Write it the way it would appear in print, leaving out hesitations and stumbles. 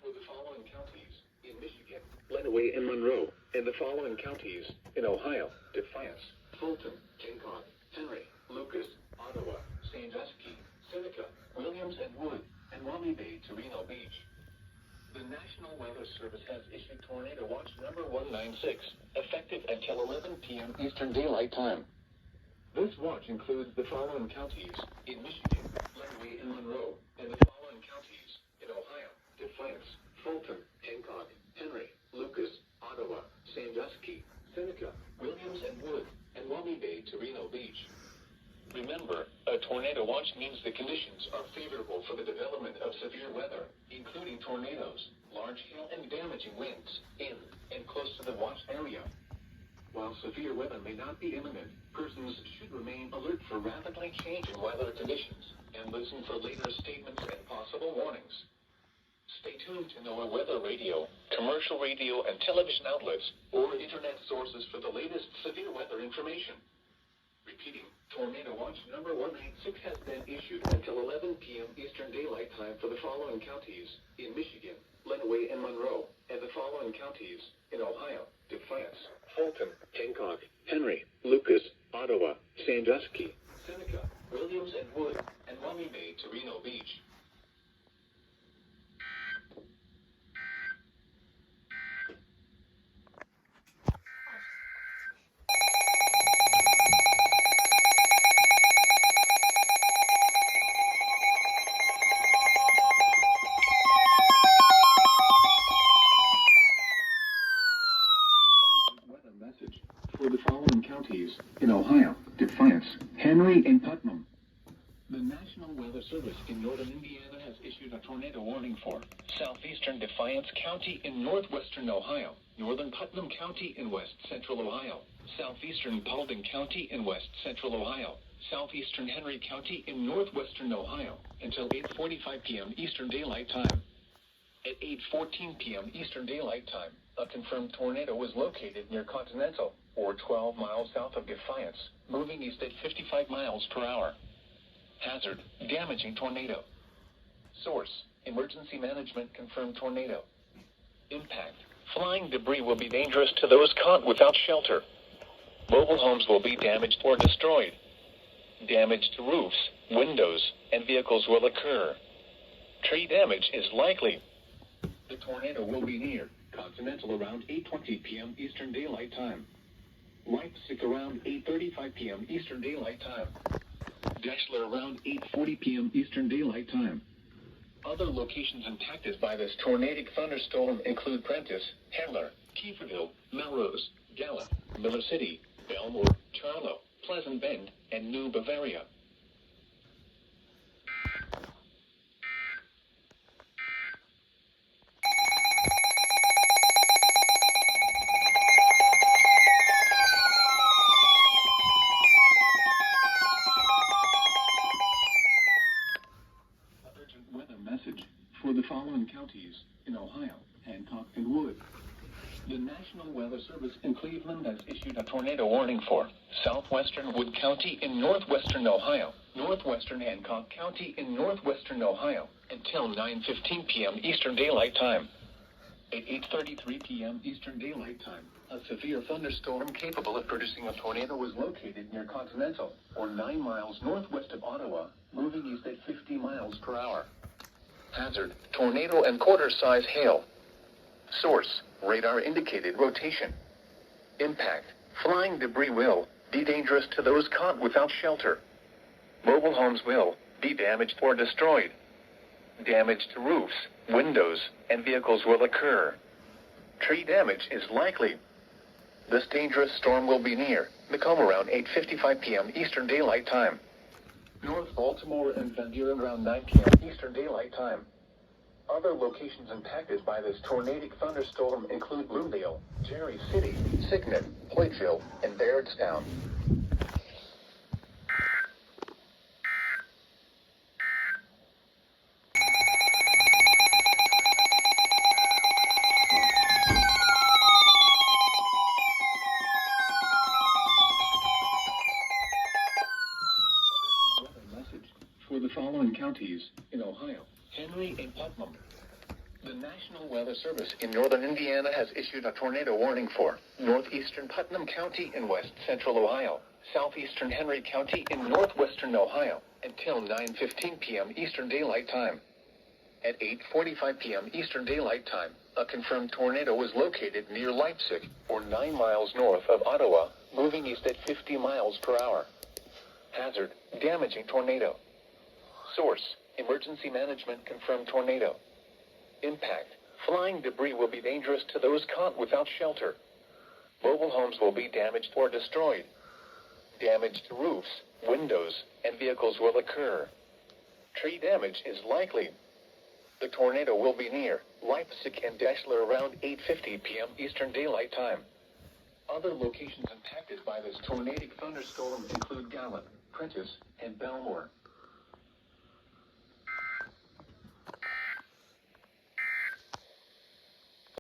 For the following counties in Michigan, Lenawee and Monroe, and the following counties in Ohio, Defiance, Fulton, Hancock, Henry, Lucas, Ottawa, Sandusky, Seneca, Williams and Wood, and Wami Bay to Reno Beach. The National Weather Service has issued Tornado Watch number 196, effective until 11 p.m. Eastern Daylight Time. This watch includes the following counties in Michigan, Lenawee and Monroe, and the following counties in Ohio, Defiance, Fulton, Hancock, Henry, Lucas, Ottawa, Sandusky, Seneca, Williams and Wood, and Wami Bay to Reno Beach. Remember, a tornado watch means the conditions are favorable for the development of severe weather, including tornadoes, large hail and damaging winds, in and close to the watch area. While severe weather may not be imminent, persons should remain alert for rapidly changing weather conditions and listen for later statements and possible warnings. Stay tuned to NOAA Weather Radio, commercial radio and television outlets, or internet sources for the latest severe weather information. Repeating, Tornado Watch number 196 has been issued until 11 p.m. Eastern Daylight Time for the following counties in Michigan, Lenawee and Monroe, and the following counties in Ohio, Defiance, Fulton, Hancock, Henry, Lucas, Ottawa, Sandusky, Seneca, Williams and Wood, and Wami Bay to Reno Beach. For the following counties in Ohio, Defiance, Henry, and Putnam. The National Weather Service in northern Indiana has issued a tornado warning for southeastern Defiance County in northwestern Ohio, northern Putnam County in west central Ohio, southeastern Paulding County in west central Ohio, southeastern Henry County in northwestern Ohio, until 8:45 p.m. Eastern Daylight Time. At 8:14 p.m. Eastern Daylight Time, a confirmed tornado was located near Continental, or 12 miles south of Defiance, moving east at 55 miles per hour. Hazard, damaging tornado. Source, emergency management confirmed tornado. Impact, flying debris will be dangerous to those caught without shelter. Mobile homes will be damaged or destroyed. Damage to roofs, windows, and vehicles will occur. Tree damage is likely. The tornado will be near Continental around 8:20 p.m. Eastern Daylight Time. Leipzig around 8:35 p.m. Eastern Daylight Time. Deshler around 8:40 p.m. Eastern Daylight Time. Other locations impacted by this tornadic thunderstorm include Prentice, Handler, Kieferville, Melrose, Gallup, Miller City, Belmore, Charlo, Pleasant Bend, and New Bavaria. For the following counties in Ohio, Hancock and Wood. The National Weather Service in Cleveland has issued a tornado warning for southwestern Wood County in northwestern Ohio, northwestern Hancock County in northwestern Ohio, until 9:15 p.m. Eastern Daylight Time. At 8:33 p.m. Eastern Daylight Time, a severe thunderstorm capable of producing a tornado was located near Continental, or 9 miles northwest of Ottawa, moving east at 50 miles per hour. Hazard, tornado and quarter-size hail. Source, radar indicated rotation. Impact, flying debris will be dangerous to those caught without shelter. Mobile homes will be damaged or destroyed. Damage to roofs, windows, and vehicles will occur. Tree damage is likely. This dangerous storm will be near Macomb around 8:55 p.m. Eastern Daylight Time. North Baltimore and Van Buren around 9 p.m. Eastern Daylight Time. Other locations impacted by this tornadic thunderstorm include Bloomdale, Jerry City, Signet, Hoytville, and Bairdstown. Message the following counties in Ohio: Henry and Putnam. The National Weather Service in northern Indiana has issued a tornado warning for northeastern Putnam County in west central Ohio, southeastern Henry County in northwestern Ohio, until 9:15 p.m. Eastern Daylight Time. At 8:45 p.m. Eastern Daylight Time, a confirmed tornado was located near Leipzig, or 9 miles north of Ottawa, moving east at 50 miles per hour. Hazard: damaging tornado. Source: Emergency Management confirmed tornado. Impact: flying debris will be dangerous to those caught without shelter. Mobile homes will be damaged or destroyed. Damaged roofs, windows, and vehicles will occur. Tree damage is likely. The tornado will be near Leipzig and Daschler around 8:50 p.m. Eastern Daylight Time. Other locations impacted by this tornadic thunderstorm include Gallup, Prentice, and Belmore.